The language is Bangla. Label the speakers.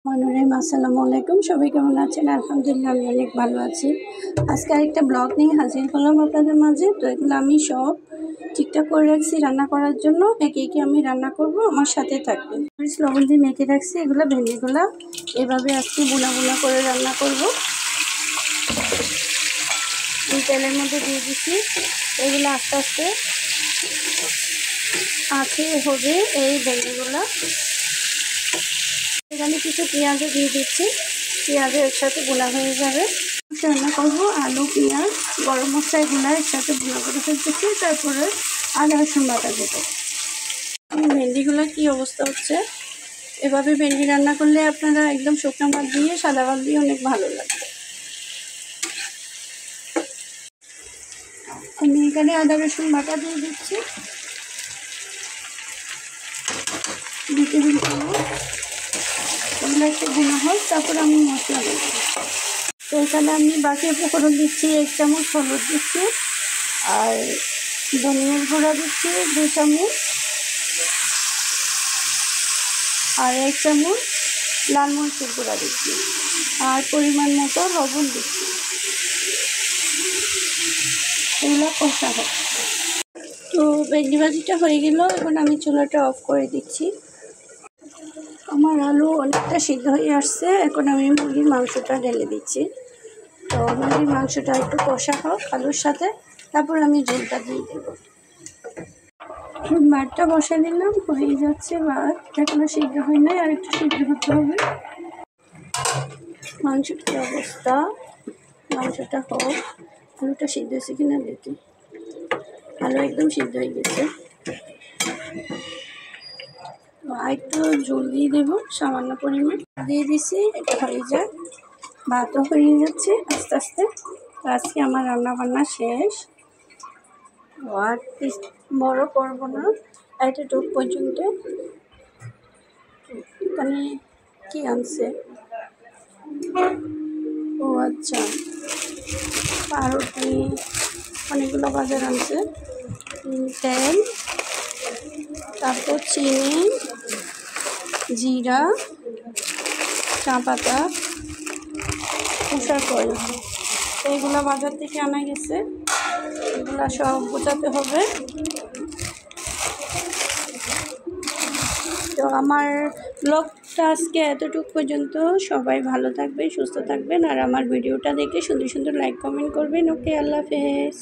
Speaker 1: মনোরম আসসালামু আলাইকুম। সবাই কেমন আছেন? আলহামদুলিল্লাহ আমি অনেক ভালো আছি। আজকে আরেকটা ব্লগ নিয়ে হাজির হলাম আপনাদের মাঝে। তো এগুলো আমি সব ঠিকঠাক করে রাখছি রান্না করার জন্য। একে একে আমি রান্না করব, আমার সাথে থাকবেন। লবণ দিয়ে মেখে রাখছি এগুলো ভেন্ডিগুলো এভাবে আজকে বোনা বোনা করে রান্না করব। তেলের মধ্যে দিয়ে দিচ্ছি। এগুলো আস্তে আস্তে আছে হবে এই ভেন্ডিগুলো। এখানে কিছু পেঁয়াজও দিয়ে দিচ্ছি, পেঁয়াজের একসাথে বোনা হয়ে যাবে। রান্না করবো আলু, পেঁয়াজ, গরম মশলা এগুলো একসাথে বোনা করে ফেলতেছি। তারপরে আদা রসুন বাটা দেবো। ভেন্ডিগুলো কি অবস্থা হচ্ছে, এভাবে ভেন্ডি রান্না করলে আপনারা একদম শুকনো ভাত দিয়ে সাদা ভাত দিয়ে অনেক ভালো লাগবে। আমি এখানে আদা রসুন বাটা দিয়ে দিচ্ছি, দিতে এগুলো একটু গুঁড়ো হোক, তারপরে আমি মশলা দেবো। তো এখানে আমি বাকি উপকরণ দিচ্ছি, 1 চামচ হলুদ দিচ্ছি, আর ধনিয়ার গুঁড়া দিচ্ছি 2 চামচ, আর 1 চামচ লাল মরিচের গুঁড়া দিচ্ছি, আর পরিমাণ মতো লবণ দিচ্ছি। এগুলো কষা হোক। তো ভেন্ডি ভাজিটা হয়ে গেল, এখন আমি চুলাটা অফ করে দিচ্ছি। আমার আলু অনেকটা সিদ্ধ হয়ে আসছে, এখন আমি মুরগির মাংসটা ঢেলে দিচ্ছি। তো মুরগির মাংসটা একটু কষা হোক আলুর সাথে, তারপর আমি ঝোলটা দিয়ে দেবো। ভাতটা বসা দিলাম, হয়ে যাচ্ছে ভাত, এখনো সিদ্ধ হয় নাই, আর একটু সিদ্ধ হতে হবে। মাংসটার অবস্থা, মাংসটা হোক, আলুটা সিদ্ধ হয়েছে কিনা দেখি। আলু একদম সিদ্ধ হয়ে গেছে। একটু ঝোল দিয়ে দেবো, সামান্য পরিমাণ দিয়ে দিছি, এটা হয়ে যায়। ভাতও হয়ে যাচ্ছে আস্তে আস্তে। আজকে আমার রান্না বান্না শেষ। আর বড় করবো না, এতটুক পর্যন্ত। এখানে কি আনছে? ও আচ্ছা, পাউরুটি, অনেকগুলো বাজার আনছে। তেল, তারপর চিনি, জিরা, চা পাতা, তুষার কল, এইগুলো বাজার থেকে আনা গেছে। এগুলো সব বোঝাতে হবে। তো আমার ব্লগটা আজকে এতটুকু পর্যন্ত। সবাই ভালো থাকবেন, সুস্থ থাকবেন, আর আমার ভিডিওটা দেখে সুন্দর সুন্দর লাইক কমেন্ট করবেন। ওকে, আল্লাহ হাফেজ।